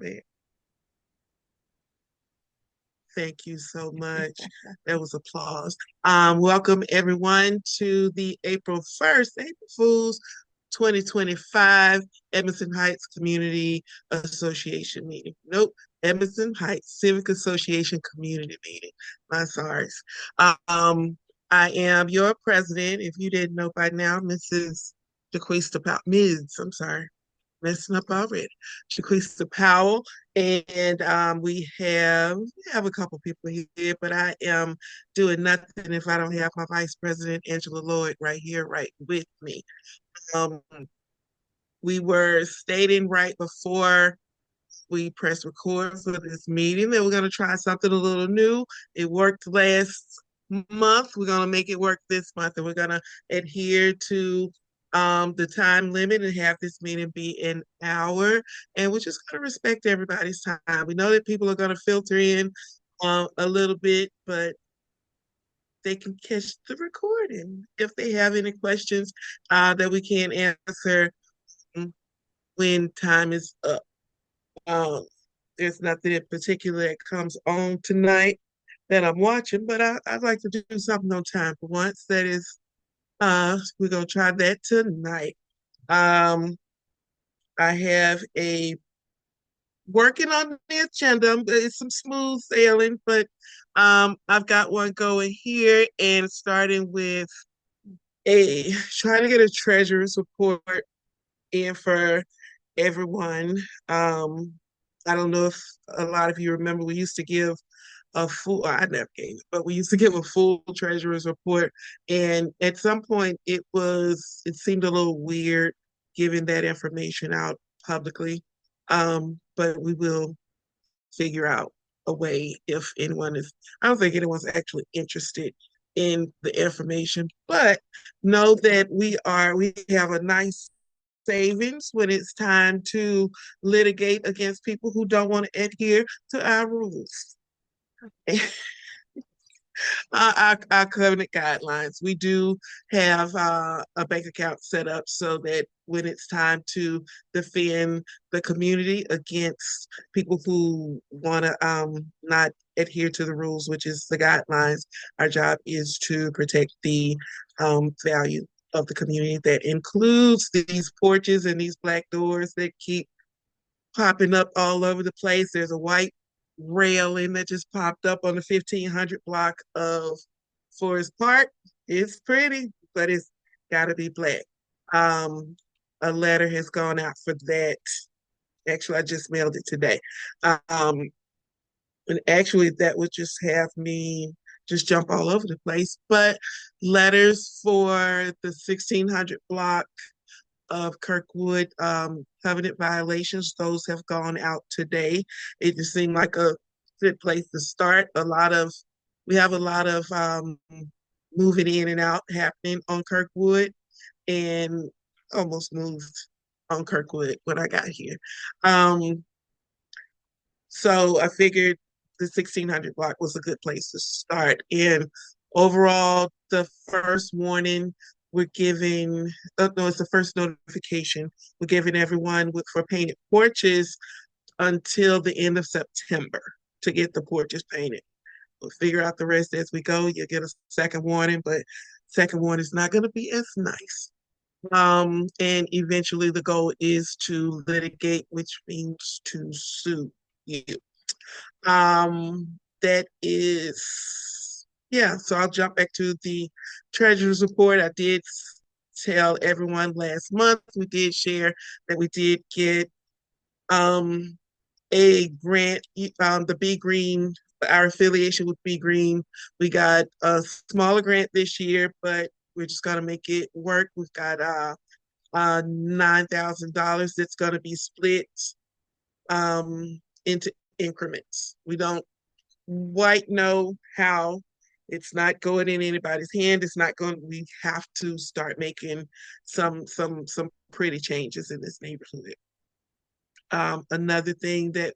ahead. Thank you so much. That was applause. Welcome everyone to the April 1st, April Fools 2025 Edmondson Heights Community Association meeting. Nope, Edmondson Heights Civic Association community meeting. My sorry. I am your president. If you didn't know by now, Mrs. Ms. I'm sorry, messing up already. Shaquista Powell, and we have a couple people here, but I am doing nothing if I don't have my Vice President Angela Lloyd right here, right with me. Um, we were stating right before we press record for this meeting that we're going to try something a little new. It worked last month. We're going to make it work this month, and we're going to adhere to the time limit and have this meeting be an hour. And we're just going to respect everybody's time. We know that people are going to filter in a little bit, but they can catch the recording if they have any questions that we can't answer when time is up. Um, there's nothing in particular that comes on tonight that I'm watching, but I'd like to do something on time for once. That is, we're gonna try that tonight. Um, I have a working on the agenda. It's some smooth sailing, but I've got one going here and starting with a trying to get a treasurer's report in for everyone. I don't know if a lot of you remember we used to give a full, I never gave it, but we used to give a full treasurer's report. And at some point it seemed a little weird giving that information out publicly. But we will figure out a way if anyone is, I don't think anyone's actually interested in the information, but know that we have a nice savings when it's time to litigate against people who don't want to adhere to our rules. Our covenant guidelines. We do have a bank account set up so that when it's time to defend the community against people who want to not adhere to the rules, which is the guidelines, our job is to protect the value of the community. That includes these porches and these black doors that keep popping up all over the place. There's a white railing that just popped up on the 1500 block of Forest Park. It's pretty, but it's got to be black. Um, a letter has gone out for that. Actually, I just mailed it today. Um, and actually, that would just have me just jump all over the place. But letters for the 1600 block of Kirkwood covenant violations. Those have gone out today. It just seemed like a good place to start. We have a lot of moving in and out happening on Kirkwood, and almost moved on Kirkwood when I got here. Um, so I figured the 1600 block was a good place to start. And overall, the first warning we're giving, no, it's the first notification we're giving everyone for painted porches until the end of September to get the porches painted. We'll figure out the rest as we go. You'll get a second warning, but second warning is not going to be as nice. And eventually the goal is to litigate, which means to sue you. That is, yeah, so I'll jump back to the treasurer's report. I did tell everyone last month, we did share that we did get a grant, the Be Green, our affiliation with Be Green. We got a smaller grant this year, but we're just gonna make it work. We've got $9,000 that's gonna be split into increments. We don't quite know how. It's not going in anybody's hand. It's not going. We have to start making some pretty changes in this neighborhood. Another thing that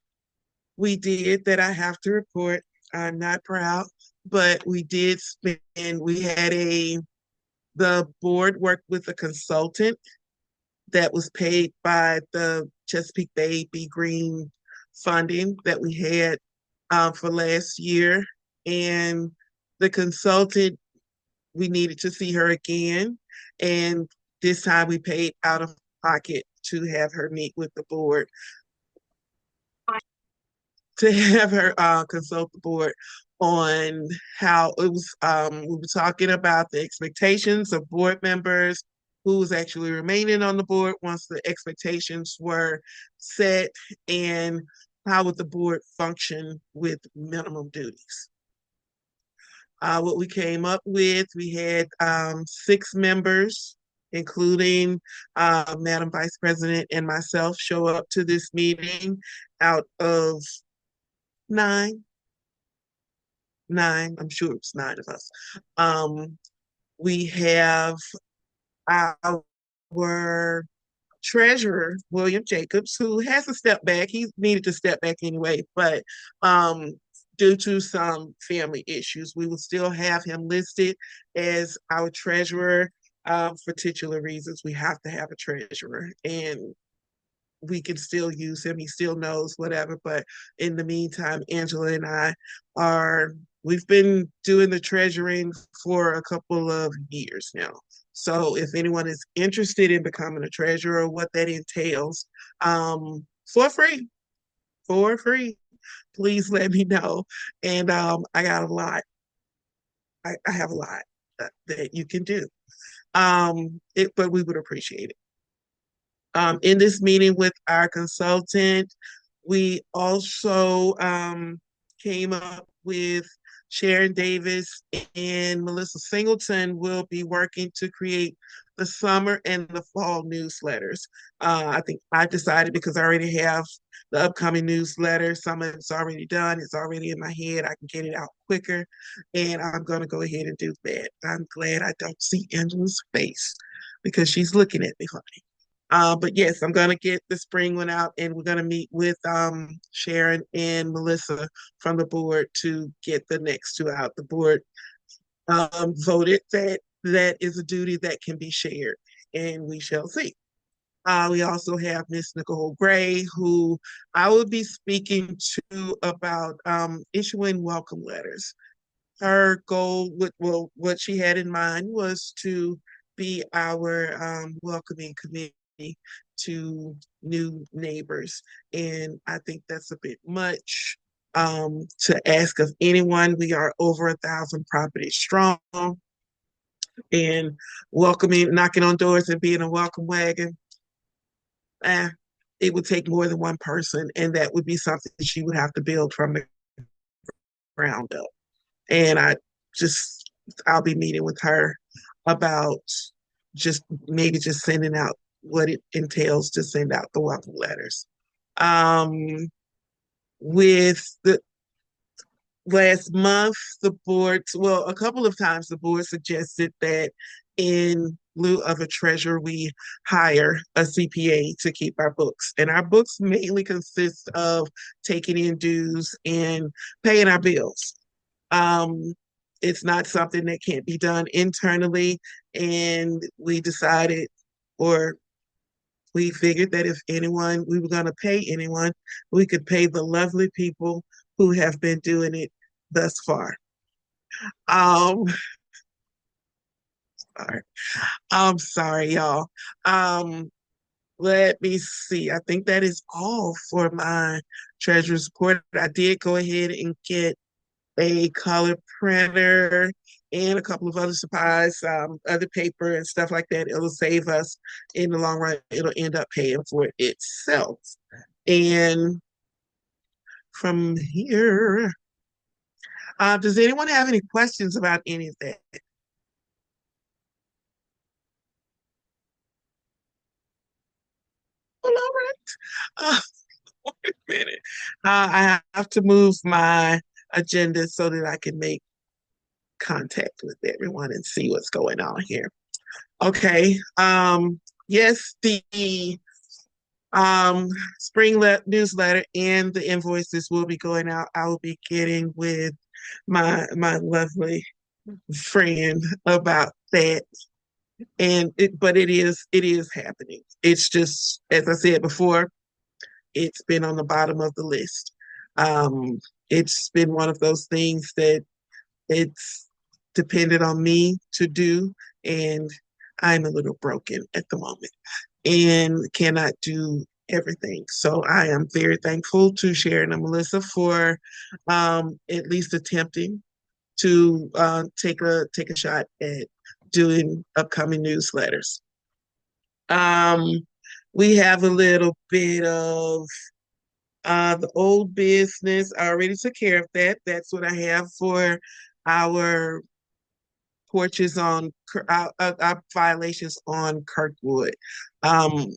we did that I have to report, I'm not proud, but we did spend. We had the board worked with a consultant that was paid by the Chesapeake Bay Be Green funding that we had for last year. And the consultant, we needed to see her again. And this time we paid out of pocket to have her meet with the board, to have her consult the board on how it was. We were talking about the expectations of board members, who was actually remaining on the board once the expectations were set, and how would the board function with minimum duties. What we came up with, we had 6 members, including Madam Vice President and myself, show up to this meeting out of nine. Nine, I'm sure it's 9 of us. We have our treasurer, William Jacobs, who has to step back. He needed to step back anyway, but due to some family issues, we will still have him listed as our treasurer. For titular reasons, we have to have a treasurer, and we can still use him. He still knows whatever. But in the meantime, Angela and I we've been doing the treasuring for a couple of years now. So if anyone is interested in becoming a treasurer, what that entails, for free, for free, please let me know. And I got a lot. I have a lot that you can do. But we would appreciate it. In this meeting with our consultant, we also came up with Sharon Davis and Melissa Singleton will be working to create the summer and the fall newsletters. I think I decided, because I already have the upcoming newsletter, some of it's already done, it's already in my head, I can get it out quicker, and I'm going to go ahead and do that. I'm glad I don't see Angela's face because she's looking at me funny. But yes, I'm going to get the spring one out, and we're going to meet with Sharon and Melissa from the board to get the next 2 out. The board voted that that is a duty that can be shared, and we shall see. We also have Miss Nicole Gray, who I will be speaking to about issuing welcome letters. Her goal, well, what she had in mind was to be our welcoming committee to new neighbors. And I think that's a bit much to ask of anyone. We are over 1,000 properties strong, and welcoming, knocking on doors and being a welcome wagon, eh, it would take more than one person, and that would be something she would have to build from the ground up. And I'll be meeting with her about maybe just sending out what it entails to send out the welcome letters. With the last month, the board, well, a couple of times the board suggested that in lieu of a treasurer, we hire a CPA to keep our books. And our books mainly consist of taking in dues and paying our bills. It's not something that can't be done internally. And we decided, or we figured that if anyone, we were going to pay anyone, we could pay the lovely people who have been doing it thus far. Um, sorry. I'm sorry, y'all. Let me see. I think that is all for my treasurer's report. I did go ahead and get a color printer and a couple of other supplies, other paper and stuff like that. It'll save us in the long run. It'll end up paying for itself. And from here, does anyone have any questions about any of that? Well, all right. Wait a minute. I have to move my agenda so that I can make contact with everyone and see what's going on here. Okay. Yes, the spring newsletter and the invoices will be going out. I will be getting with my lovely friend about that. But it is happening. It's just, as I said before, it's been on the bottom of the list. Um, it's been one of those things that it's depended on me to do, and I'm a little broken at the moment and cannot do everything. So I am very thankful to Sharon and Melissa for at least attempting to take a shot at doing upcoming newsletters. Um, we have a little bit of the old business. I already took care of that. That's what I have for our porches on our violations on Kirkwood. Um,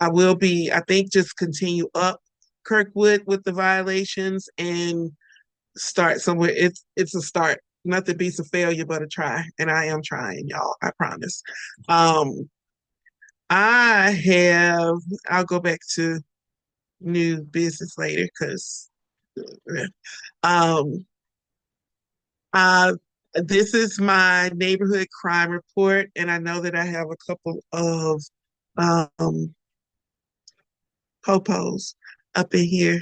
I will be, I think, just continue up Kirkwood with the violations and start somewhere. It's a start. Nothing beats a failure but a try, and I am trying, y'all. I promise. Um, I have. I'll go back to new business later because um, uh, this is my neighborhood crime report, and I know that I have a couple of um popos up in here.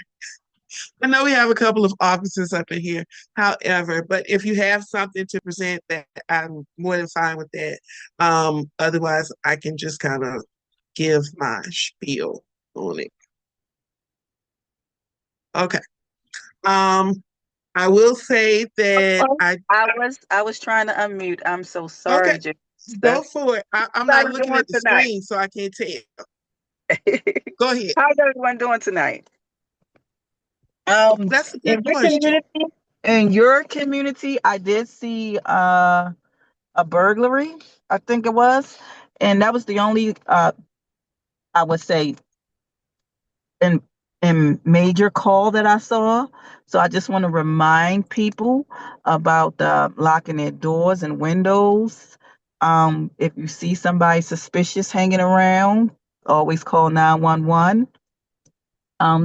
I know we have a couple of officers up in here. However, but if you have something to present, that I'm more than fine with that. Otherwise, I can just kind of give my spiel on it. Okay. Um, I will say that Oh, I was trying to unmute. I'm so okay, sorry, Jess. go That's for it. I'm how not you looking doing at the tonight. screen, so I can't tell. Go ahead. How's everyone doing tonight? Um, That's a good in your question. community, I did see a burglary, I think it was, and that was the only I would say in major call that I saw. So I just want to remind people about locking their doors and windows. If you see somebody suspicious hanging around, always call 911.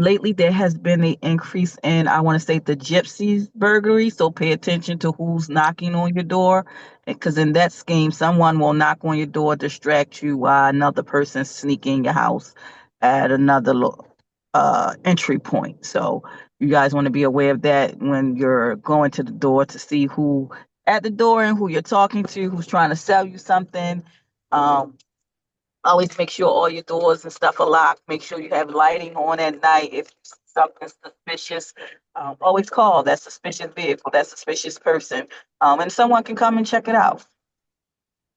Lately, there has been an increase in, I want to say, the gypsies burglary. So pay attention to who's knocking on your door, because in that scheme, someone will knock on your door, distract you while another person sneak in your house at another entry point. So you guys want to be aware of that when you're going to the door to see who at the door and who you're talking to, who's trying to sell you something. Um, Always make sure all your doors and stuff are locked. Make sure you have lighting on at night. If something's suspicious, always call that suspicious vehicle, that suspicious person, and someone can come and check it out.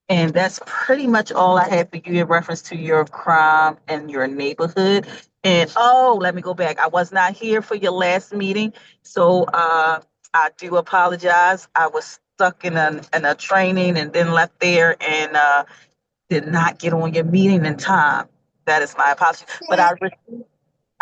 And that's pretty much all I have for you in reference to your crime and your neighborhood. And oh, let me go back. I was not here for your last meeting, so I do apologize. I was stuck in a training and then left there and did not get on your meeting in time. That is my apology. But Okay.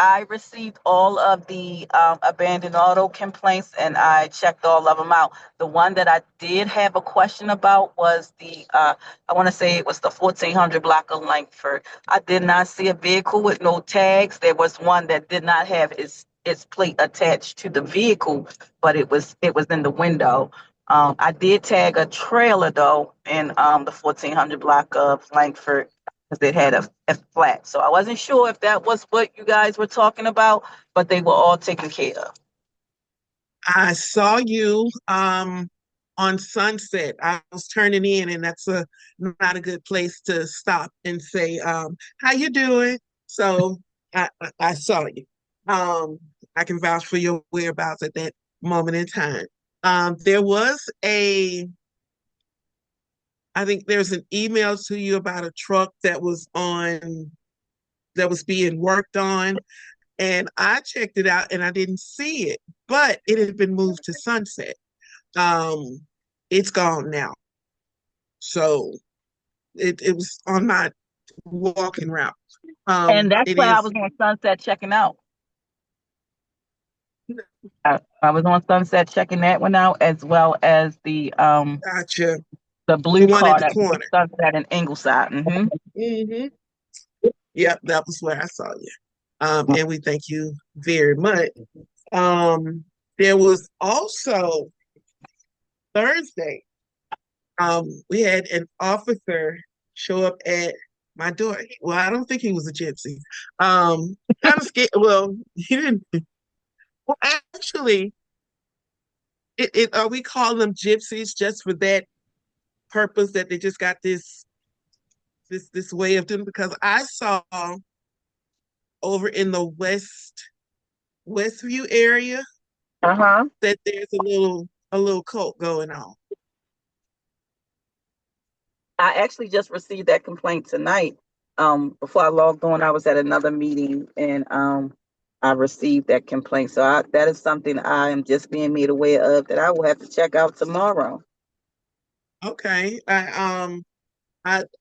I received all of the abandoned auto complaints and I checked all of them out. The one that I did have a question about was I want to say it was the 1400 block of Langford. I did not see a vehicle with no tags. There was one that did not have its plate attached to the vehicle, but it was in the window. I did tag a trailer though in the 1400 block of Langford because it had a flat. So I wasn't sure if that was what you guys were talking about, but they were all taken care of. I saw you on Sunset. I was turning in, and that's a not a good place to stop and say, "How you doing?" So I saw you. Um, I can vouch for your whereabouts at that moment in time. There was I think there's an email to you about a truck that was being worked on, and I checked it out and I didn't see it, but it had been moved to Sunset. Um, it's gone now. So it was on my walking route. And that's It where I is was on Sunset checking out. I was on Sunset checking that one out, as well as gotcha. the The blue one at car the that was corner. Sunset in Ingleside. Hmm. Yep, that was where I saw you. And we thank you very much. There was also Thursday. We had an officer show up at my daughter. Well, I don't think he was a gypsy. Kind of scared. Well, he didn't. Well, actually, we call them gypsies just for that purpose that they just got this way of doing because I saw over in the Westview area Uh-huh. that there's a little cult going on. I actually just received that complaint tonight. Before I logged on, I was at another meeting and I received that complaint. So that is something I am just being made aware of that I will have to check out tomorrow. Okay. I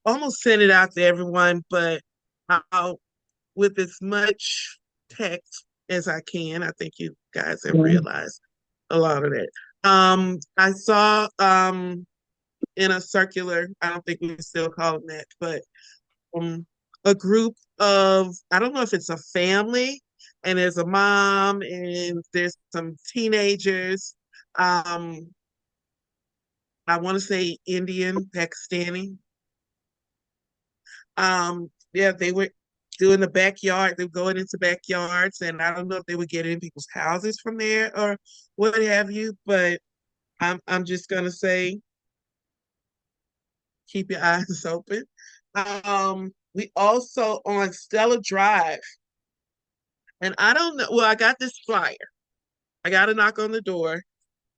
almost sent it out to everyone, but I'll with as much text as I can. I think you guys have Mhm. realized a lot of that. I saw in a circular, I don't think we still call them that, but um, a group of, I don't know if it's a family, and there's a mom and there's some teenagers. Um, I want to say Indian, Pakistani. Yeah, they were doing the backyard. They were going into backyards, and I don't know if they would get in people's houses from there or what have you. But I'm just gonna say, keep your eyes open. We also on Stella Drive, and I don't know. Well, I got this flyer. I got a knock on the door,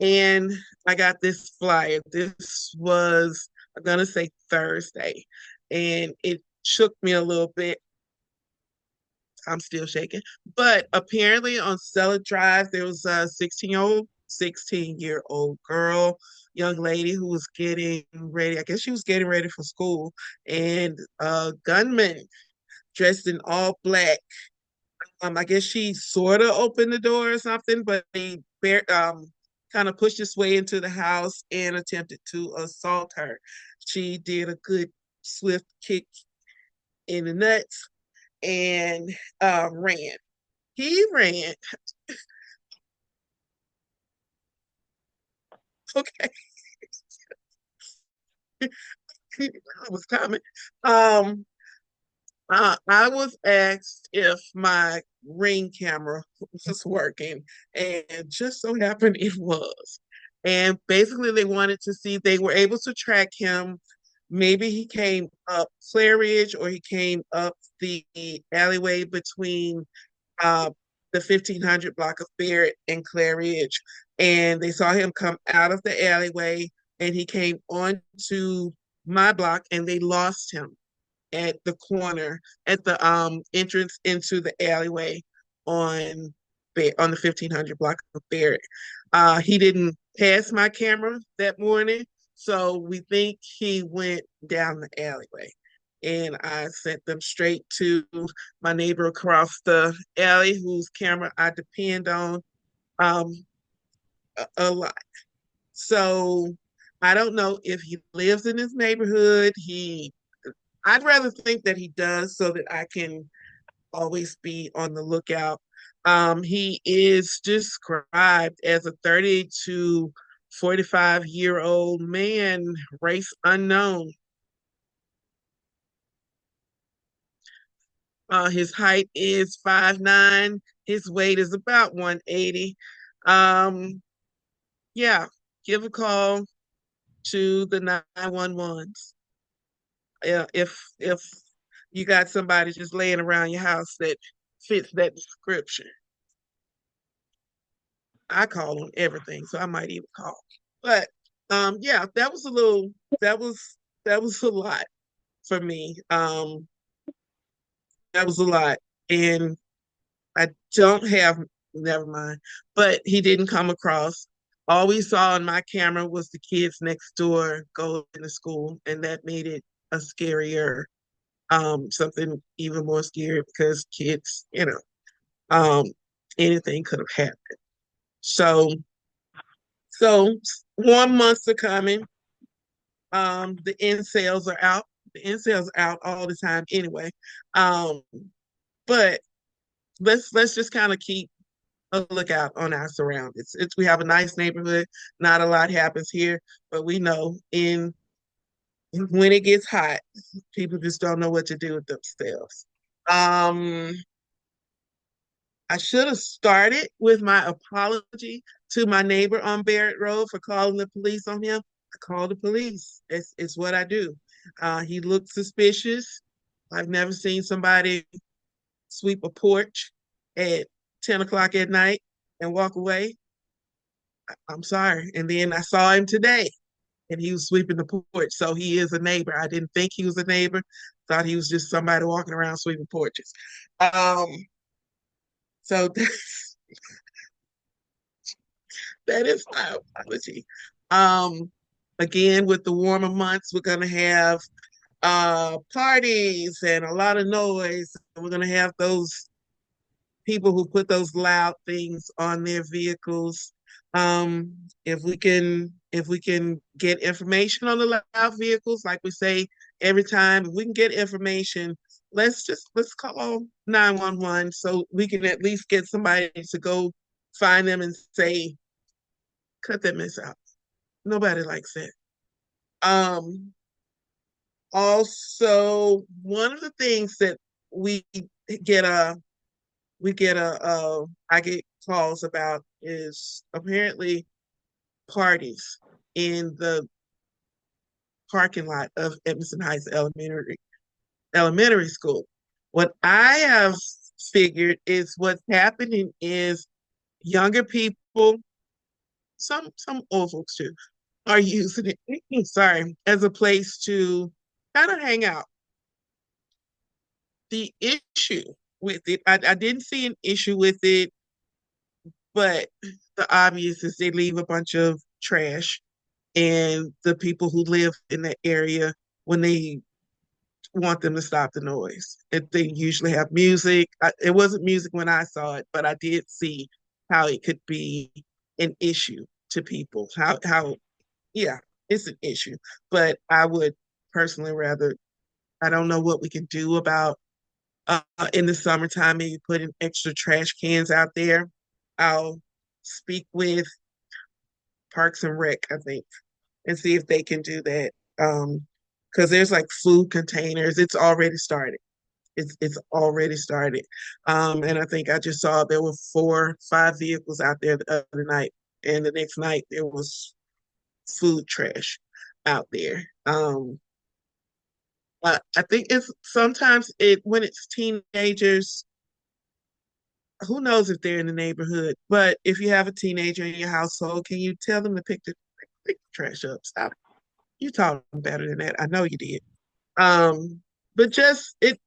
and I got this flyer. This was I'm gonna say Thursday, and it shook me a little bit. I'm still shaking. But apparently on Stella Drive, there was a 16-year-old girl, young lady who was getting ready. I guess she was getting ready for school, and a gunman dressed in all black. I guess she sort of opened the door or something, but he kind of pushed his way into the house and attempted to assault her. She did a good swift kick in the nuts and ran. He ran. Okay, I was coming. Um, I was asked if my ring camera was working, and just so happened it was. And basically, they wanted to see if they were able to track him. Maybe he came up Claridge or he came up the alleyway between uh, the 1500 block of Barrett and Claridge. And they saw him come out of the alleyway and he came onto my block and they lost him at the corner at the entrance into the alleyway on on the 1500 block of Barrett. He didn't pass my camera that morning, so we think he went down the alleyway. And I sent them straight to my neighbor across the alley, whose camera I depend on um, a lot. So I don't know if he lives in this neighborhood. I'd rather think that he does so that I can always be on the lookout. He is described as a 30 to 45-year-old man, race unknown. His height is 5'9". His weight is about 180. Um, yeah, give a call to the 911s. If you got somebody just laying around your house that fits that description. I call on everything, so I might even call. But yeah, that was that was a lot for me. That was a lot. And I don't have never mind. But he didn't come across. All we saw on my camera was the kids next door going to school, and that made it a scarier, something even more scary because kids, um, anything could have happened. So, so warm months are coming. The end sales are out. The end sales are out all the time anyway. Um, but let's just kind of keep a lookout on our surroundings. We have a nice neighborhood. Not a lot happens here, but we know in when it gets hot, people just don't know what to do with themselves. Um, I should have started with my apology to my neighbor on Barrett Road for calling the police on him. I called the police. It's what I do. He looked suspicious. I've never seen somebody sweep a porch at 10 o'clock at night and walk away. I'm sorry. And then I saw him today and he was sweeping the porch. So he is a neighbor. I didn't think he was a neighbor. Thought he was just somebody walking around sweeping porches. Um, so that is my apology. Um, Again, with the warmer months, we're gonna have parties and a lot of noise. We're gonna have those people who put those loud things on their vehicles. If we can get information on the loud vehicles, like we say every time, if we can get information, let's call 911 so we can at least get somebody to go find them and say, cut that mess out. Nobody likes that. Um, Also, one of the things that we get a I get calls about is apparently parties in the parking lot of Edmondson Heights Elementary School. What I have figured is what's happening is younger people, some old folks too, are using it, sorry, as a place to kind of hang out. The issue with it, I didn't see an issue with it, but the obvious is they leave a bunch of trash, and the people who live in that area, when they want them to stop the noise, they usually have music. It wasn't music when I saw it, but I did see how it could be an issue to people. How yeah, it's an issue. But I would personally rather, I don't know what we can do about in the summertime, maybe putting extra trash cans out there. I'll speak with Parks and Rec, I think, and see if they can do that. Because there's like food containers. It's already started. It's already started. And I think I just saw there were 4, 5 vehicles out there the other night, and the next night there was food trash out there. I think it's sometimes it when it's teenagers, who knows if they're in the neighborhood, but if you have a teenager in your household, can you tell them to pick the trash up? Stop. You taught them better than that. I know you did. But just it,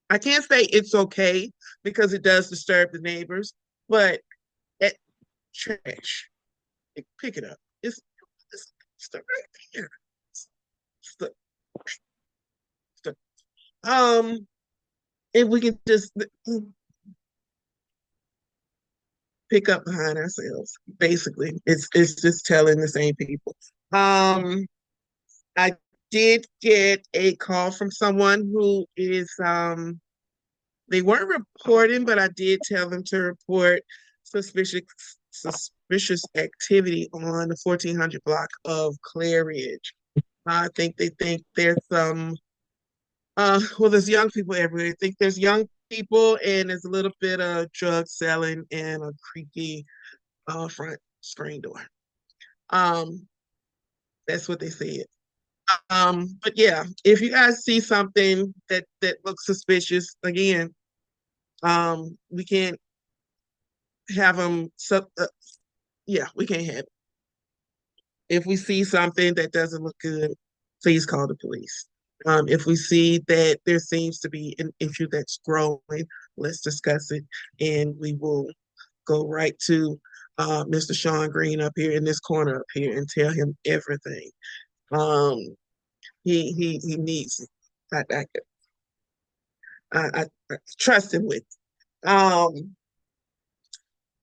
I can't say it's okay because it does disturb the neighbors, but at trash, pick it up. It's right there. It's the, it's the, if we can just pick up behind ourselves, basically, it's just telling the same people. Um, I did get a call from someone who is they weren't reporting, but I did tell them to report suspicious suspicious activity on the 1400 block of Claridge. I think they think there's some well, there's young people everywhere. I think there's young people and there's a little bit of drug selling and a creaky front screen door. Um, that's what they said. But yeah, if you guys see something that looks suspicious, again, we can't have them. Yeah, we can't have it. If we see something that doesn't look good, please call the police. If we see that there seems to be an issue that's growing, let's discuss it, and we will go right to Mr. Sean Green up here in this corner up here and tell him everything. Um, he needs it. I, I trust him with it.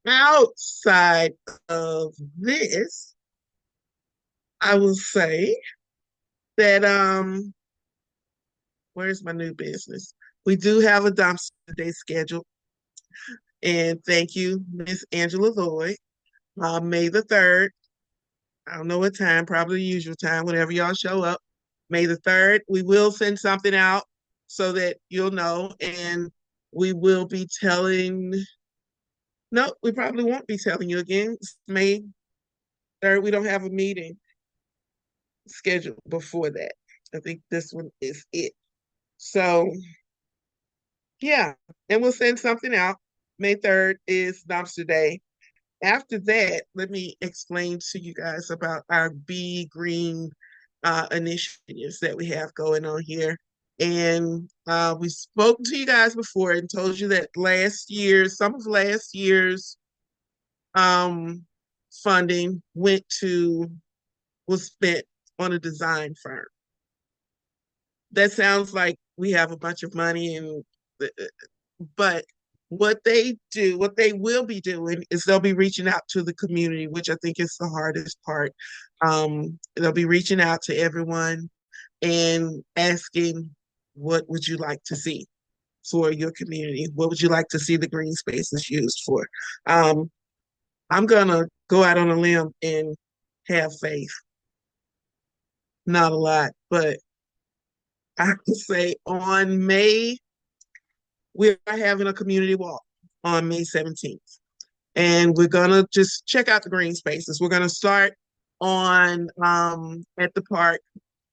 Outside of this, I will say that where's my new business? We do have a dumpster day scheduled, and thank you, Miss Angela Lloyd. May the 3rd. I don't know what time, probably the usual time, whenever y'all show up. May the 3rd. We will send something out so that you'll know. And we will be telling, no, we probably won't be telling you again. It's May 3rd. We don't have a meeting scheduled before that. I think this one is it. So, yeah, and we'll send something out. May 3rd is Dumpster Day. After that, let me explain to you guys about our Be Green initiatives that we have going on here. And we spoke to you guys before and told you that some of last year's um, funding was spent on a design firm. That sounds like we have a bunch of money but what they will be doing is they'll be reaching out to the community, which I think is the hardest part. They'll be reaching out to everyone and asking, what would you like to see for your community? What would you like to see the green spaces used for? Um, I'm gonna go out on a limb and have faith. Not a lot, but I would say we are having a community walk on May 17th. And we're gonna just check out the green spaces. We're gonna start on at the park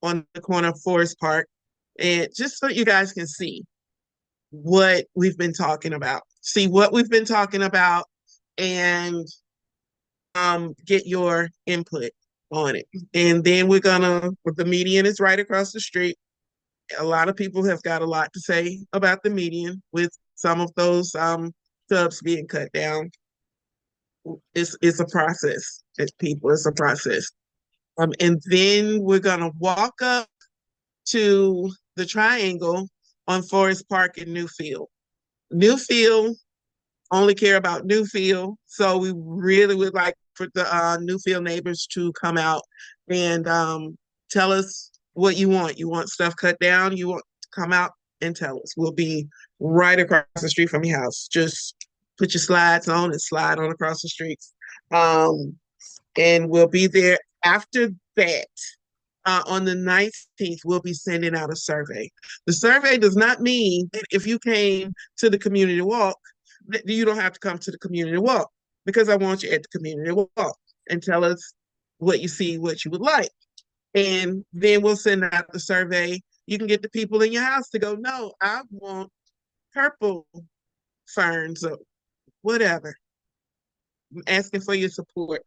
on the corner of Forest Park, and just so you guys can see what we've been talking about. See what we've been talking about and get your input on it. And then the median is right across the street. A lot of people have got a lot to say about the median with some of those stubs being cut down. It's a process. It's a process. And then we're gonna walk up to the triangle on Forest Park in Newfield. Newfield only care about Newfield, so we really would like for the Newfield neighbors to come out and tell us what you want. You want stuff cut down? You want to come out and tell us? We'll be right across the street from your house. Just put your slides on and slide on across the street. Um, and we'll be there after that. On the 19th, we'll be sending out a survey. The survey does not mean that if you came to the community walk, that you don't have to come to the community walk, because I want you at the community walk and tell us what you see, what you would like. And then we'll send out the survey. You can get the people in your house to go, no, I want purple ferns or whatever. I'm asking for your support,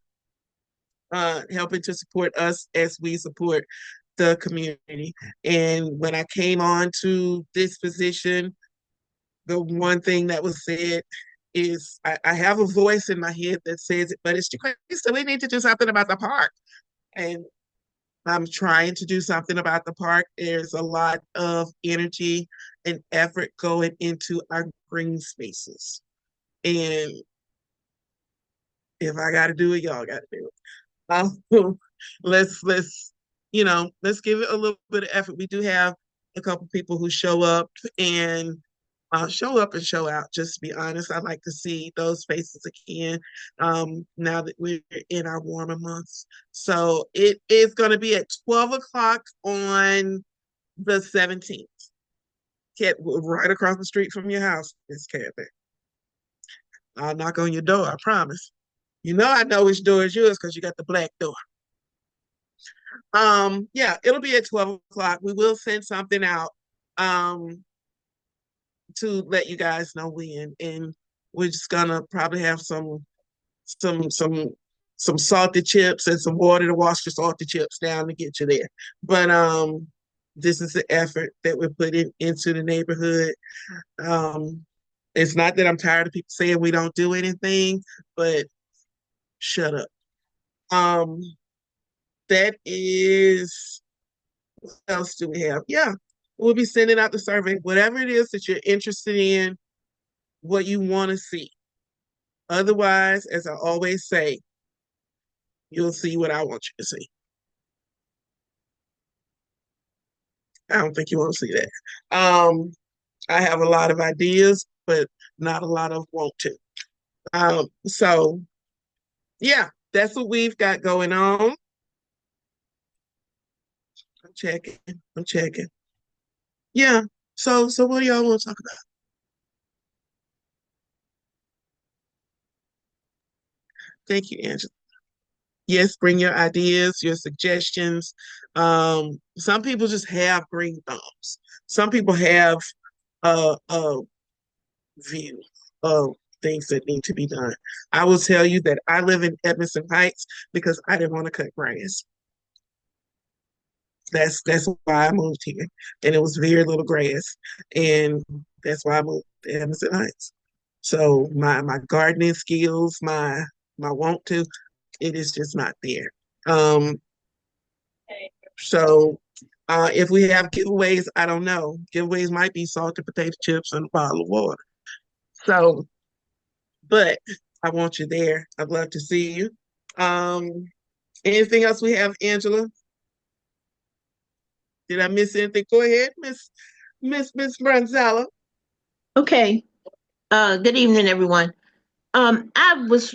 helping to support us as we support the community. And when I came on to this position, the one thing that was said is I have a voice in my head that says it, but it's too crazy. So we need to do something about the park. And I'm trying to do something about the park. There's a lot of energy and effort going into our green spaces. And if I got to do it, y'all got to do it. Let's let's give it a little bit of effort. We do have a couple people who and show up and show out. Just to be honest, I'd like to see those faces again. Now that we're in our warmer months, so it is going to be at 12 o'clock on the 17th. Right across the street from your house, Miss Kathy. I'll knock on your door. I promise. You know I know which door is yours because you got the black door. Yeah, it'll be at 12 o'clock. We will send something out to let you guys know when. And we're just gonna probably have some some some salted chips and some water to wash the salted chips down to get you there. But this is the effort that we're putting into the neighborhood. Um, it's not that I'm tired of people saying we don't do anything, but shut up. Um, that is, what else do we have? Yeah, we'll be sending out the survey, whatever it is that you're interested in, what you want to see. Otherwise, as I always say, you'll see what I want you to see. I don't think you want to see that. I have a lot of ideas, but not a lot of want to. So yeah, that's what we've got going on. checking. I'm checking. Yeah. So what do y'all want to talk about? Thank you, Angela. Yes, bring your ideas, your suggestions. Some people just have green thumbs. Some people have a view of things that need to be done. I will tell you that I live in Edmondson Heights because I didn't want to cut grass. That's why I moved here, and it was very little grass, and that's why I moved to Edmondson Heights. So my gardening skills, my want to, it is just not there. Um, so if we have giveaways, I don't know. Giveaways might be salted potato chips and a bottle of water. So, but I want you there. I'd love to see you. Um, anything else we have, Angela? Did I miss anything? Go ahead, Miss Bronzella. Okay. Good evening, everyone. I was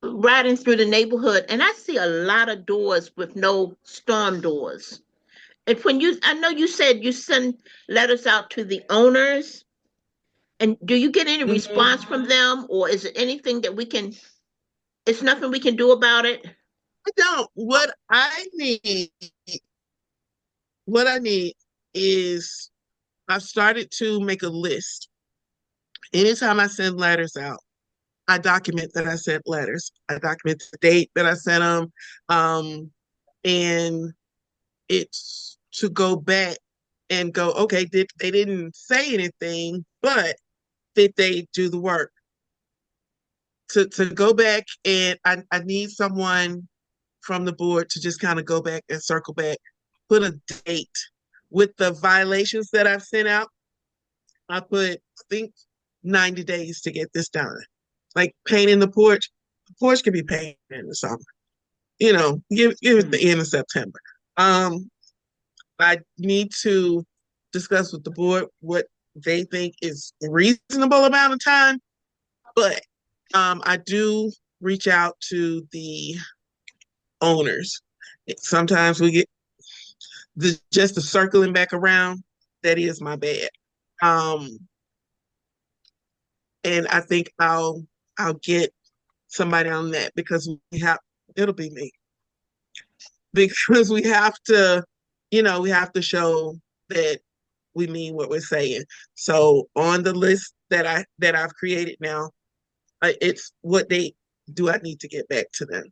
riding through the neighborhood and I see a lot of doors with no storm doors. And I know you said you send letters out to the owners, and do you get any Mhm. response from them, or is it anything that it's nothing we can do about it? I don't. What I need is I've started to make a list. Anytime I send letters out, I document that I sent letters. I document the date that I sent them, and it's to go back and go, okay, they didn't say anything, but did they do the work? To go back and I need someone from the board to just kind of go back and circle back, put a date with the violations that I've sent out. I put, I think, 90 days to get this done. Like painting the porch can be painted in the summer. Give it Hmm. the end of September. Um, I need to discuss with the board what they think is a reasonable amount of time, but I do reach out to the owners. Sometimes we get just the circling back around. That is my bad. Um, and I think I'll get somebody on that because it'll be me because we have to show that we mean what we're saying. So on the list that I've created now, it's what they do. I need to get back to them,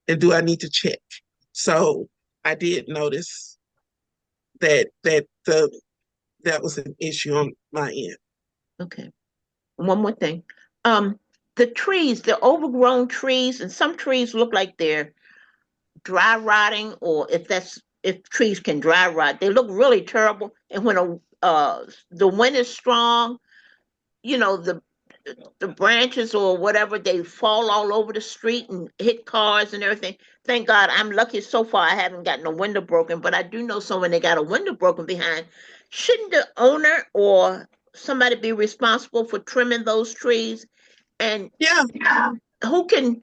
and do I need to check? So I did notice that was an issue on my end. Okay. One more thing. Um, the trees, the overgrown trees, and some trees look like they're dry rotting, or if trees can dry rot, they look really terrible. And when the wind is strong, you know the branches or whatever, they fall all over the street and hit cars and everything. Thank God I'm lucky so far I haven't gotten a window broken, but I do know someone that got a window broken behind. Shouldn't the owner or somebody be responsible for trimming those trees? And Yeah, who can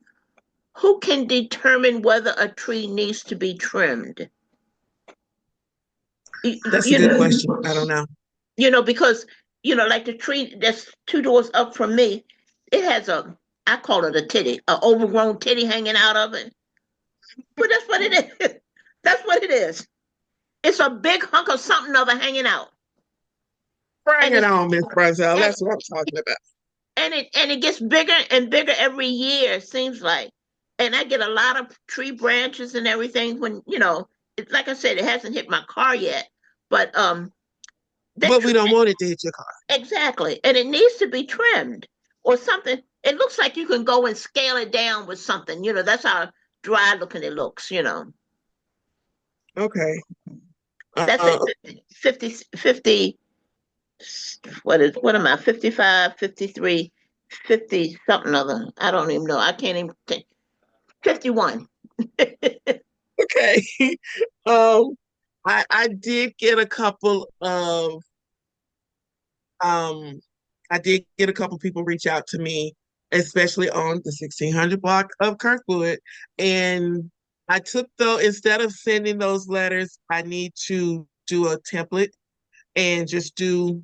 who can determine whether a tree needs to be trimmed? You, that's a you good know, question. I don't know. because like the tree that's two doors up from me, it has I call it a titty, a overgrown titty hanging out of it. But that's what it is. That's what it is. It's a big hunk of something other hanging out, Bring and it it's on, Miss Brazel. and That's what I'm talking about. it gets bigger and bigger every year. It seems like, and I get a lot of tree branches and everything. When it's like I said, it hasn't hit my car yet, but that But we don't want it to hit your car. exactly, and it needs to be trimmed or something. It looks like you can go and scale it down with something. That's how dry looking it looks. Okay. That's Uh, it. 50. What am I? 55, 53, 50 something other. I don't even know. I can't even think. 51. okay. um, I did get a couple of um I did get a couple people reach out to me, especially on the 1600 block of Kirkwood. And I took though, instead of sending those letters, I need to do a template and just do,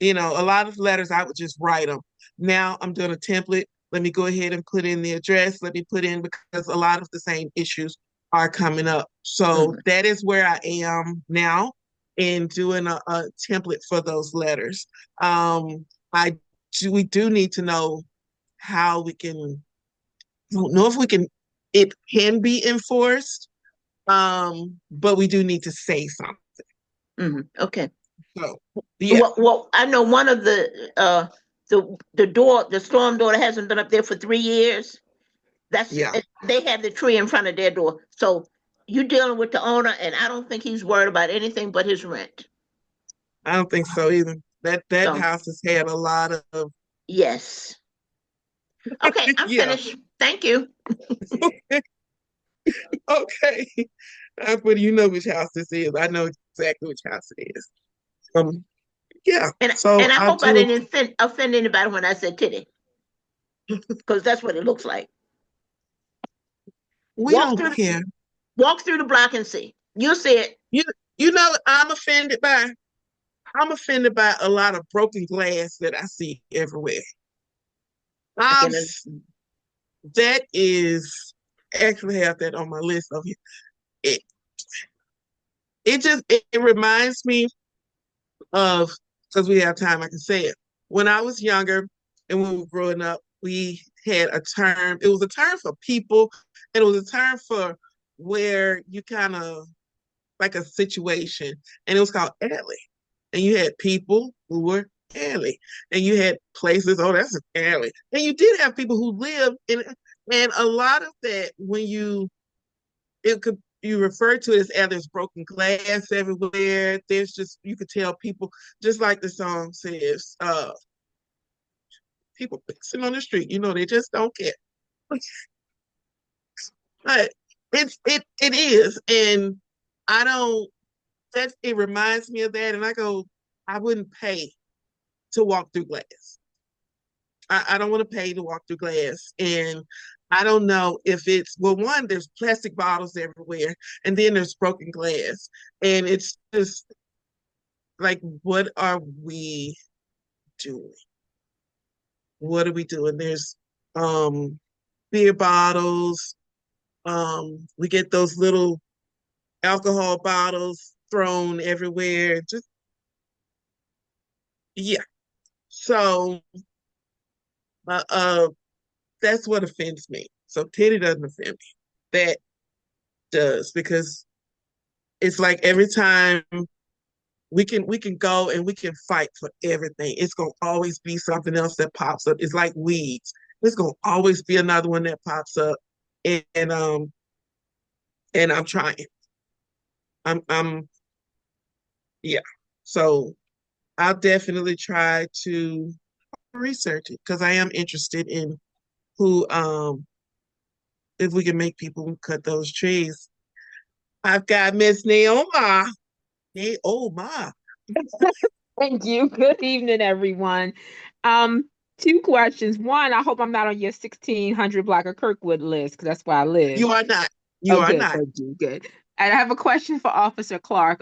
a lot of letters I would just write them. Now I'm doing a template. Let me go ahead and put in the address. Let me put in because a lot of the same issues are coming up. So Mhm. that is where I am now in doing a template for those letters. I we do need to know how we can, I don't know if we can, it can be enforced, but we do need to say something. Okay. So yeah, Well, I know one of the storm door that hasn't been up there for 3 years. That's yeah. they have the tree in front of their door. So you dealing with the owner, and I don't think he's worried about anything but his rent. I don't think so either. That So house has had a lot of yes. Okay, I'm yeah. finished. Thank you. Okay. That's what you know which house this is. I know exactly which house it is. Um, yeah. And So and I I'll hope I do didn't offend anybody when I said titty, because that's what it looks like. we Walk don't through care. walk through the block and see. You'll see it. You you know I'm offended by a lot of broken glass that I see everywhere. I Um can. that is actually have that on my list of it. It reminds me of, because we have time, I can say it. When I was younger and when we were growing up, we had a term. It was a term for people, and it was a term for where you kind of like a situation, and it was called alley. And you had people who were alley, and you had places. Oh, that's an alley, and you did have people who lived in. And a lot of that, when it could you refer to it as there's broken glass everywhere. There's just you could tell people, just like the song says, people pissing on the street. They just don't care. But it is, and I don't. That it reminds me of that, and I go, I wouldn't pay to walk through glass. I don't want to pay to walk through glass, and I don't know if it's well. One, there's plastic bottles everywhere, and then there's broken glass, and it's just like, what are we doing? What are we doing? There's um beer bottles. We get those little alcohol bottles thrown everywhere. Just yeah. So uh, uh that's what offends me. So Teddy doesn't offend me. That does, because it's like every time we can go and we can fight for everything. It's gonna always be something else that pops up. It's like weeds. There's gonna always be another one that pops up, and I'm trying. I'm yeah. So I'll definitely try to research it because I am interested in who if we can make people cut those trees. I've got Miss Naoma. Naoma. Thank you. Good evening, everyone. Um, Two questions. One, I hope I'm not on your 1600 block of Kirkwood list because that's where I live. You are not. You Oh, are good. not. Thank you. Good. And I have a question for Officer Clark.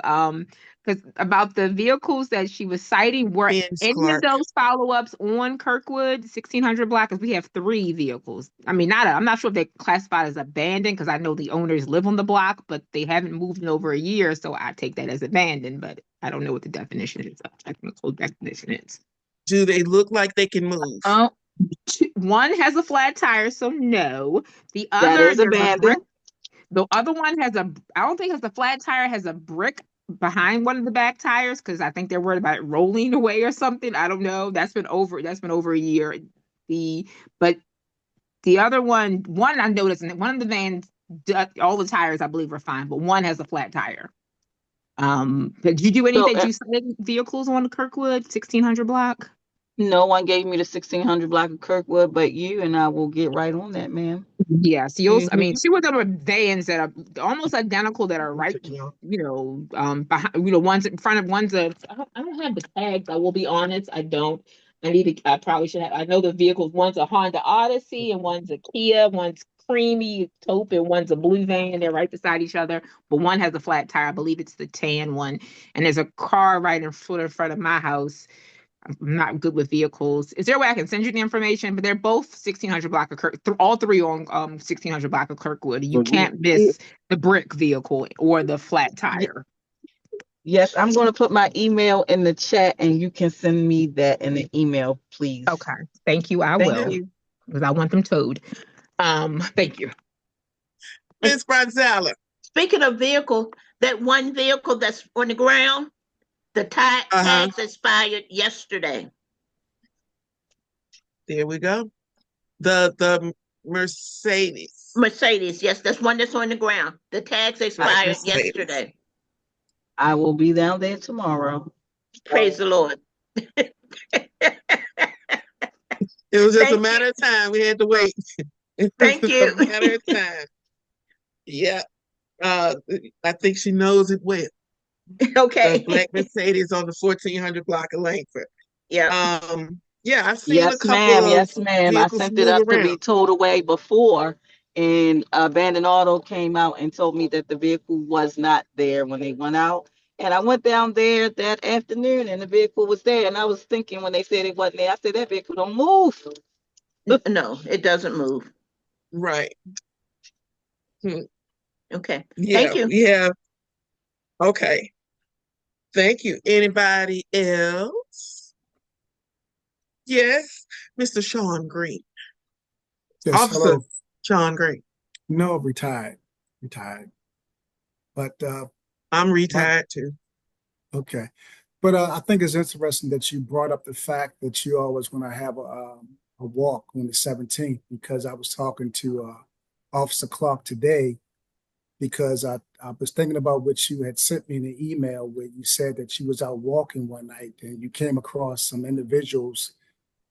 Because about the vehicles that she was citing, were Vince any of Clark. those follow-ups on Kirkwood 1600 block? Because we have three vehicles. I mean, I'm not sure if they're classified as abandoned because I know the owners live on the block, but they haven't moved in over a year, so I take that as abandoned. But I don't know what the definition is. Technical definition is. Do they look like they can move? Oh, one has a flat tire, so no. The That other, is there's a brick. abandoned. The other one I don't think has the flat tire, has a brick behind one of the back tires because I think they're worried about it rolling away or something. I don't know. That's been over a year. The but the other one I noticed, and one of the vans, all the tires I believe are fine, but one has a flat tire. But did you do So anything? Did you select vehicles on the Kirkwood 1600 block? no one gave me the 1600 block of Kirkwood, but you, and I will get right on that, ma'am. Yes, I Hmm. mean, see what there are vans that are almost identical that are right, behind, one's in front of one's I don't have the tags. I will be honest, I don't. I probably should have. I know the vehicles. One's a Honda Odyssey and one's a Kia. One's creamy taupe and one's a blue van. They're right beside each other, but one has a flat tire. I believe it's the tan one. And there's a car right in front of my house. I'm not good with vehicles. Is there a way I can send you the information? But they're both 1600 block of Kirk, all three on 1600 block of Kirkwood. You can't miss the brick vehicle or the flat tire. Yes, I'm going to put my email in the chat and you can send me that in the email, please. Okay. Thank you. I Thank will. you. Because I want them towed. Thank you. Miss Bronzella. Speaking of vehicle, that one vehicle that's on the ground, the tags expired yesterday. There we go. The Mercedes. Mercedes, yes, that's one that's on the ground. The tags expired yesterday. I will be down there tomorrow. Praise the Lord. It was just a matter of time. We had to wait. Thank you. A matter of time. Yeah. I think she knows it well. Okay. The black Mercedes on the 1400 block of Langford. Yeah. Yeah, I've seen a couple of yes, ma'am. I vehicles sent it move up around. to be towed away before, and Abandoned Auto came out and told me that the vehicle was not there when they went out. And I went down there that afternoon, and the vehicle was there. And I was thinking when they said it wasn't there, I said that vehicle don't move. No, it doesn't move. Right. Okay. Yeah, Thank you. yeah. Okay. Thank you. Anybody else? Yes, Mr. Sean Green. Yes, Officer hello. Sean Green. No, retired. But I'm retired too. okay. But I think it's interesting that you brought up the fact that you always want to have a walk on the 17th, because I was talking to Officer Clark today, because I was thinking about what you had sent me in the email where you said that you was out walking one night and you came across some individuals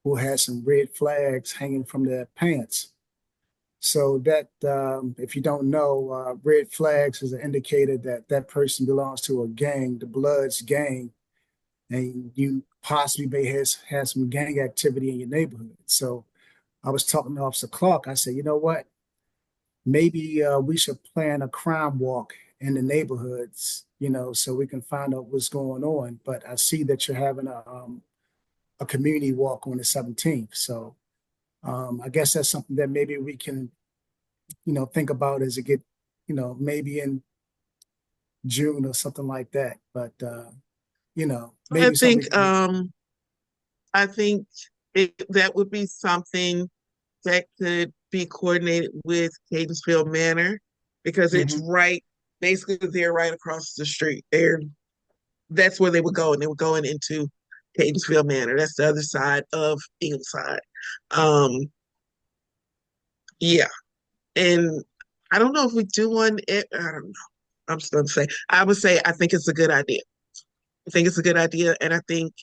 who had some red flags hanging from their pants. So that, if you don't know, red flags is an indicator that that person belongs to a gang, the Bloods gang, and you possibly may have some gang activity in your neighborhood. So I was talking to Officer Clark. I said, you know what? Maybe we should plan a crime walk in the neighborhoods, so we can find out what's going on. But I see that you're having a community walk on the 17th. So I guess that's something that maybe we can, think about as it get, maybe in June or something like that. But maybe I think that would be something that could be coordinated with Cadensville Manor, because it's basically they're right across the street. That's where they would go, and they were going into Cadensville Manor. That's the other side of Ingleside. Yeah. And I don't know if we do one. I don't know. I'm just going to say, I would say, I think it's a good idea. I think it's a good idea. And I think,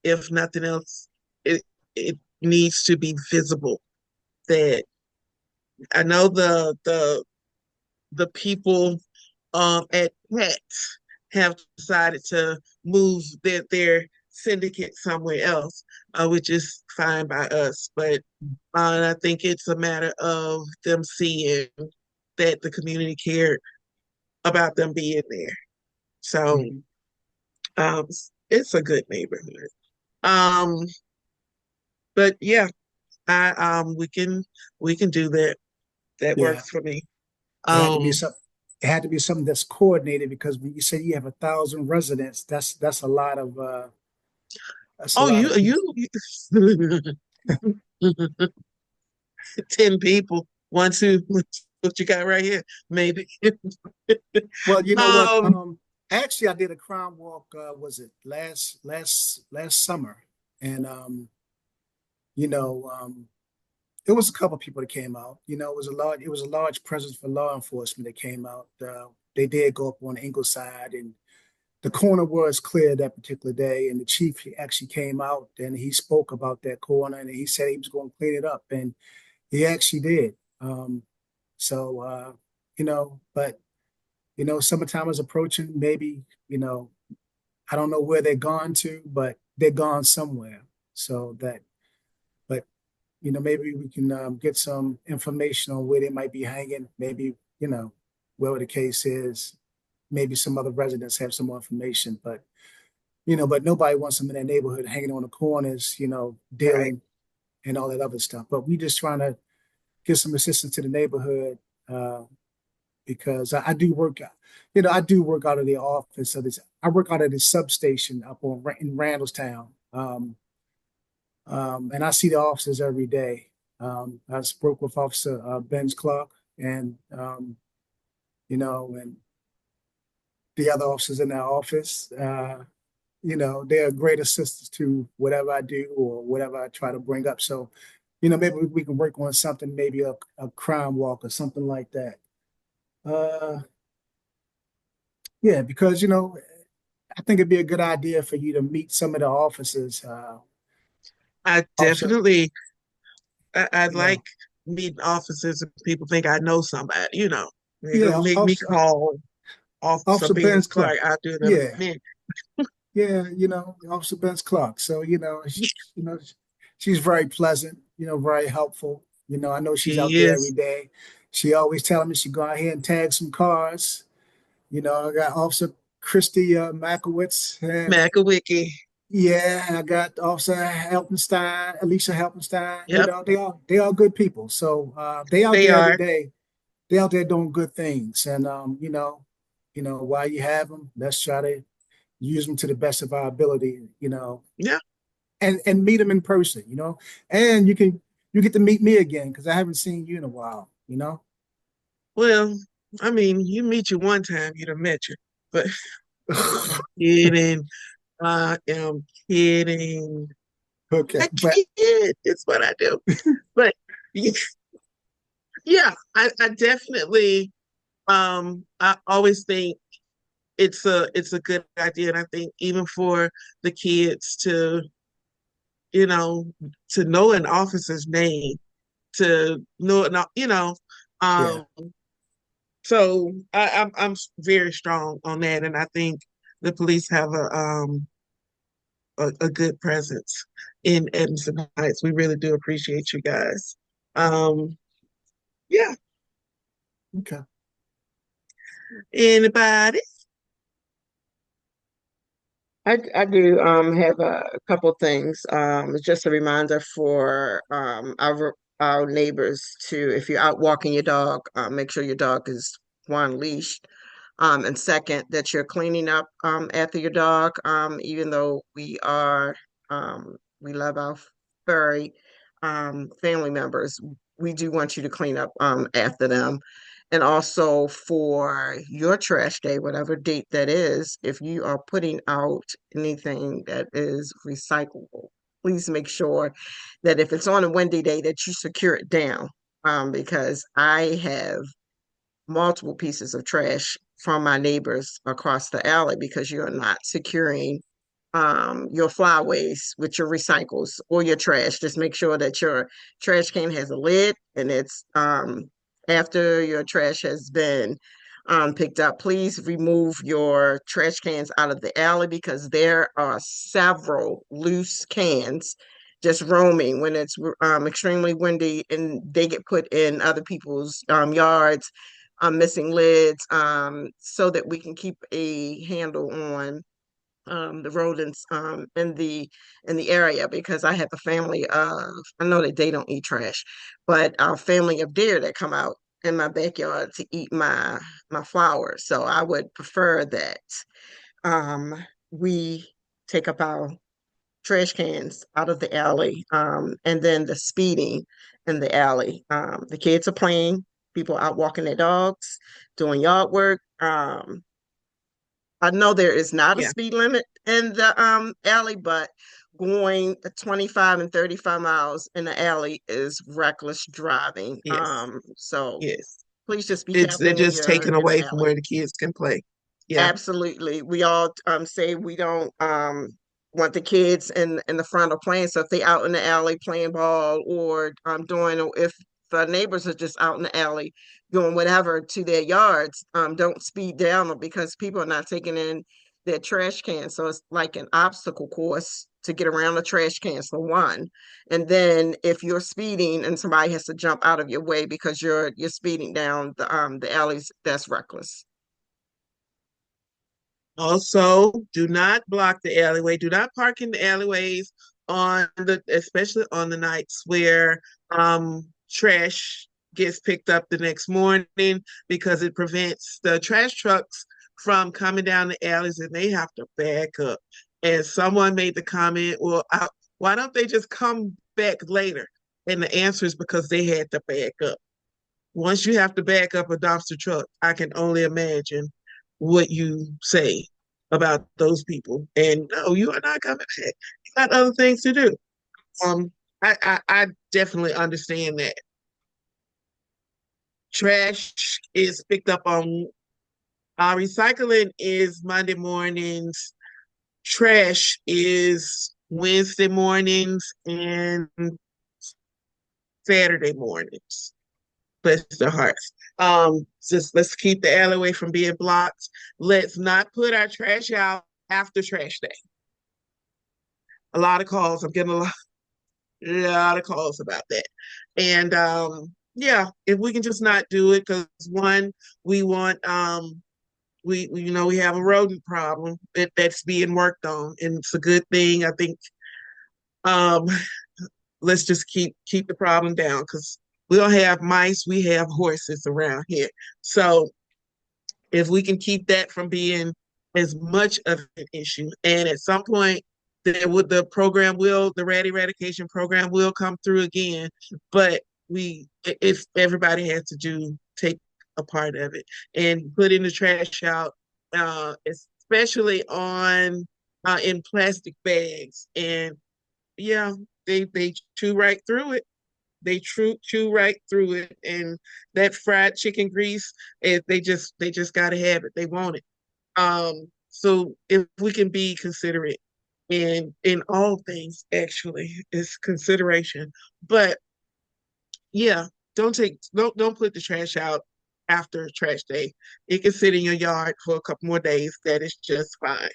if nothing else, it needs to be visible that I know the people at PET have decided to move their syndicate somewhere else, which is fine by us. But I think it's a matter of them seeing that the community cared about them being there. So it's a good neighborhood. But yeah, we can do that. That works for me. It had to be something that's coordinated, because when you say you have 1,000 residents, that's a lot of you 10 people. 1, 2, what you got right here, maybe. Well, you know what? Actually, I did a crime walk. Was it last summer? And it was a couple of people that came out. It was a large presence for law enforcement that came out. They did go up on the Ingleside, and the corner was clear that particular day. And the chief actually came out and he spoke about that corner, and he said he was going to clean it up, and he actually did. But summertime is approaching. Maybe I don't know where they're gone to, but they're gone somewhere. So that, but maybe we can get some information on where they might be hanging. Maybe, whatever the case is, maybe some other residents have some more information, but nobody wants them in their neighborhood hanging on the corners, Right. dealing and all that other stuff. But we just trying to get some assistance to the neighborhood because I do work, I do work out of the office. So I work out of the substation up in Randallstown. And I see the officers every day. I spoke with Officer Ben's Clark and, and the other officers in that office. They're great assistants to whatever I do or whatever I try to bring up. So, maybe we can work on something, maybe a crime walk or something like that. Uh, yeah, because, I think it'd be a good idea for you to meet some of the officers. I Officer, definitely, I you know, like meeting officers and people think I know somebody, They're gonna yeah, make me call Officer Officer Ben's Ben's Clark. Clark. I'll do it in a Yeah, minute. yeah, Officer Ben's Clark. So, she's very pleasant, very helpful. I know she's out She there every is day. She always telling me she go out here and tag some cars. I got Officer Christy Makowitz. Macawiki. Yeah, I got Officer Helpenstein, Alicia Helpenstein. Yep, They all good people. So they out they there every are. day. They out there doing good things. And while you have them, let's try to use them to the best of our ability, Yeah. and meet them in person. And you get to meet me again because I haven't seen you in a while. Well, I mean, you meet you one time, you'd have met you. But I'm kidding. I am kidding. Okay, I kid. It's what I do. But yeah, I definitely I always think it's a good idea. And I think even for the kids you know, to know an officer's name, to know it, yeah, um, so I'm very strong on that, and I think the police have a good presence in Edmondson Heights. We really do appreciate you guys. Um, yeah. okay, Anybody? I do have a couple things. It's just a reminder for our neighbors to, if you're out walking your dog, make sure your dog is one leashed. And second, that you're cleaning up after your dog. Even though we love our furry family members, we do want you to clean up after them. And also for your trash day, whatever date that is, if you are putting out anything that is recyclable, please make sure that if it's on a windy day that you secure it down. Because I have multiple pieces of trash from my neighbors across the alley because you're not securing your flyways with your recycles or your trash. Just make sure that your trash can has a lid and it's after your trash has been picked up. Please remove your trash cans out of the alley because there are several loose cans just roaming when it's extremely windy and they get put in other people's yards, missing lids, so that we can keep a handle on the rodents in the area because I have a family of, I know that they don't eat trash, but a family of deer that come out in my backyard to eat my flowers. So I would prefer that we take up our trash cans out of the alley, and then the speeding in the alley. The kids are playing, people out walking their dogs, doing yard work. I know there is not a Yeah. speed limit in the alley, but going 25 and 35 miles in the alley is reckless driving. Yes. So Yes. please just be They're careful when just you're taken in the away from alley. where the kids can play. Yeah. Absolutely. We all say we don't want the kids in the front of playing. So if they out in the alley playing ball or doing, or if the neighbors are just out in the alley doing whatever to their yards, don't speed down because people are not taking in their trash can. So it's like an obstacle course to get around the trash cans for one. And then if you're speeding and somebody has to jump out of your way because you're speeding down the alleys, that's reckless. Also, do not block the alleyway. Do not park in the alleyways especially on the nights where trash gets picked up the next morning, because it prevents the trash trucks from coming down the alleys and they have to back up. And someone made the comment, well, why don't they just come back later? And the answer is because they had to back up. Once you have to back up a dumpster truck, I can only imagine what you say about those people. And no, you are not coming back. You got other things to do. Um, I definitely understand that. Trash is picked up on recycling is Monday mornings. Trash is Wednesday mornings and Saturday mornings. Bless their hearts. Just let's keep the alleyway from being blocked. Let's not put our trash out after trash day. A lot of calls. I'm getting a lot of calls about that. And yeah, if we can just not do it, because one, we want we have a rodent problem that's being worked on, and it's a good thing. I think um let's just keep the problem down, because we don't have mice, we have horses around here. So if we can keep that from being as much of an issue, and at some point the rat eradication program will come through again, but if everybody has to take a part of it and putting the trash out, especially on in plastic bags. And yeah, they chew right through it. They chew right through it, and that fried chicken grease, they just gotta have it. They want it. So if we can be considerate in all things, actually, is consideration. But yeah, don't put the trash out after trash day. It can sit in your yard for a couple more days. That is just fine.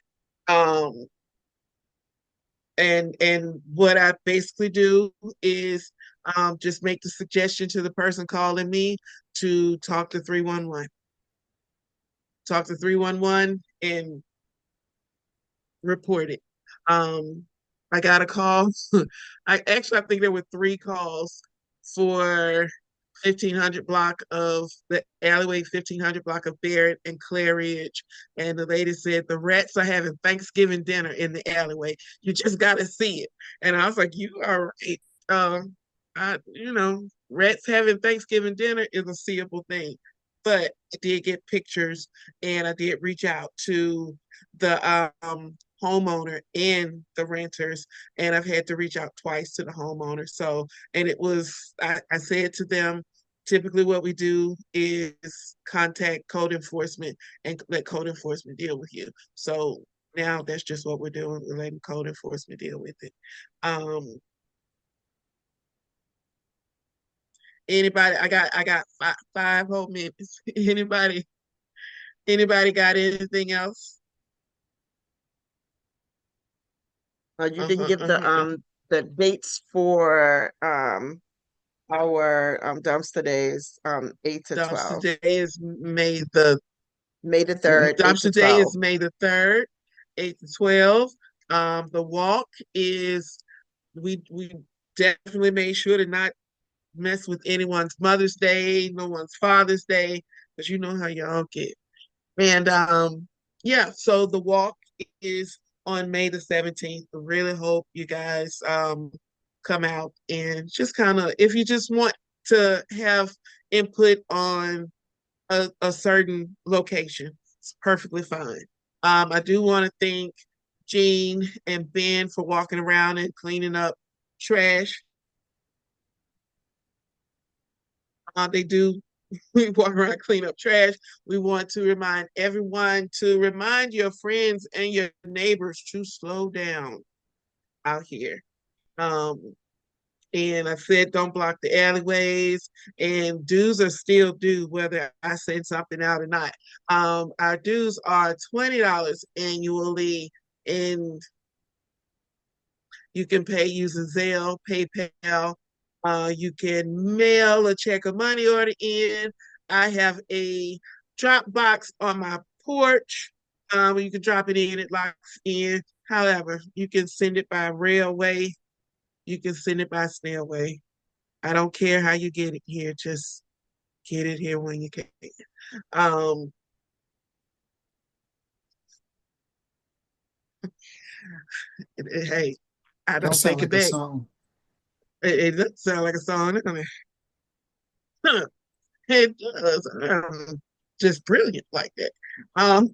Um, and what I basically do is just make the suggestion to the person calling me to talk to 311. Talk to 311 and report it. I got a call. I think there were three calls for 1500 block of the alleyway, 1500 block of Barrett and Claridge. And the lady said the rats are having Thanksgiving dinner in the alleyway. You just got to see it. And I was like, you are right. Rats having Thanksgiving dinner is a seeable thing. But I did get pictures, and I did reach out to the homeowner and the renters, and I've had to reach out twice to the homeowner. So, and I said to them, typically what we do is contact code enforcement and let code enforcement deal with you. So now that's just what we're doing. We're letting code enforcement deal with it. Anybody? I got five whole minutes. Anybody got anything else? You didn't give the dates for our dumpster days, 8 to 12. Dumpster day is May the 3rd, 8 to 12. May the 3rd, 8 to 12. The walk is we definitely made sure to not mess with anyone's Mother's Day, no one's Father's Day, because you know how y'all get. And yeah, so the walk is on May the 17th. I really hope you guys come out and just kind of, if you just want to have input on a certain location, it's perfectly fine. I do want to thank Jean and Ben for walking around and cleaning up trash. They do. We walk around, clean up trash. We want to remind everyone to remind your friends and your neighbors to slow down out here. Um, And I said, don't block the alleyways. And dues are still due, whether I send something out or not. Our dues are $20 annually, and you can pay using Zelle, PayPal. You can mail a check or money order in. I have a drop box on my porch. You can drop it in, it locks in. However, you can send it by railway. You can send it by snailway. I don't care how you get it here, just get it here when you can. Um, hey, I That don't sounds take it like a back. song. It does sound like a song. It does. Just brilliant like that. Um,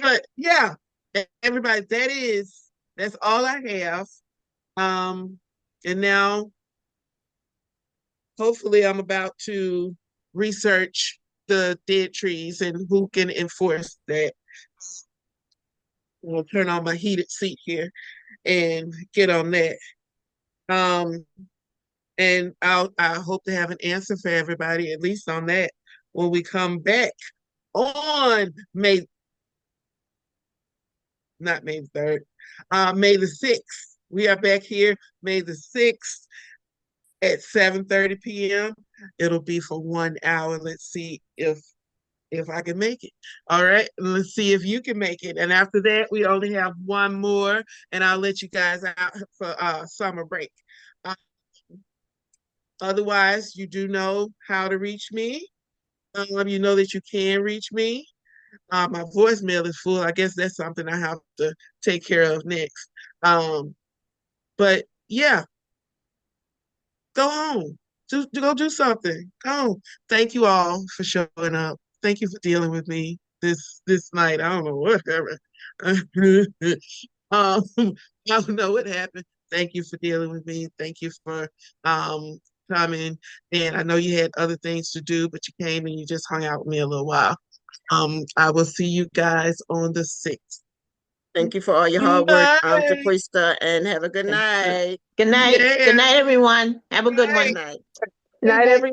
but yeah, everybody, that's all I have. Um, and now hopefully I'm about to research the dead trees and who can enforce that. I'll turn on my heated seat here and get on that. Um, and I hope to have an answer for everybody, at least on that, when we come back on not May the 3rd, May the 6th. We are back here May the 6th at 7:30 p.m. It'll be for 1 hour. Let's see if I can make it. All right, let's see if you can make it. And after that, we only have one more, and I'll let you guys out for summer break. Uh, Otherwise, you do know how to reach me. You know that you can reach me. My voicemail is full. I guess that's something I have to take care of next. But yeah, go on. Go do something. Go. Thank you all for showing up. Thank you for dealing with me this night. I don't know what happened. I don't know what happened. Thank you for dealing with me. Thank you for um coming. And I know you had other things to do, but you came and you just hung out with me a little while. I will see you guys on the 6th. Thank you for all your hard work, Bye. Jaquista, and have a good night. Good night. Good Yeah. night, everyone. Have a good Bye. one. Good night. Good night, everyone.